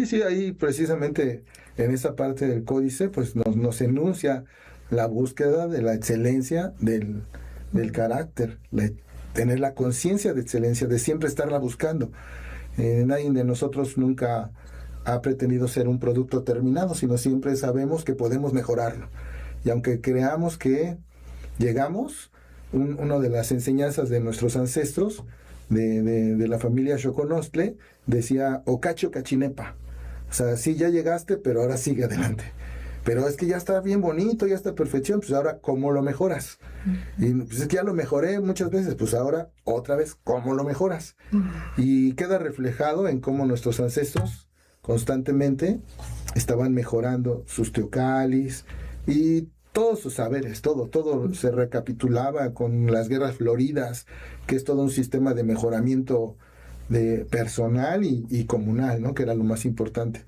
Sí, sí, ahí precisamente en esa parte del códice, pues nos enuncia la búsqueda de la excelencia del carácter, tener la conciencia de excelencia, de siempre estarla buscando. Nadie de nosotros nunca ha pretendido ser un producto terminado, sino siempre sabemos que podemos mejorarlo. Y aunque creamos que llegamos, una de las enseñanzas de nuestros ancestros, de la familia Xoconostle, decía, Ocacho Cachinepa. O sea, sí, ya llegaste, pero ahora sigue adelante. Pero es que ya está bien bonito, ya está perfección, pues ahora, ¿cómo lo mejoras? Y pues es que ya lo mejoré muchas veces, pues ahora, otra vez, ¿cómo lo mejoras? Y queda reflejado en cómo nuestros ancestros constantemente estaban mejorando sus teocalis y todos sus saberes, todo se recapitulaba con las guerras floridas, que es todo un sistema de mejoramiento de personal y comunal, ¿no? Que era lo más importante.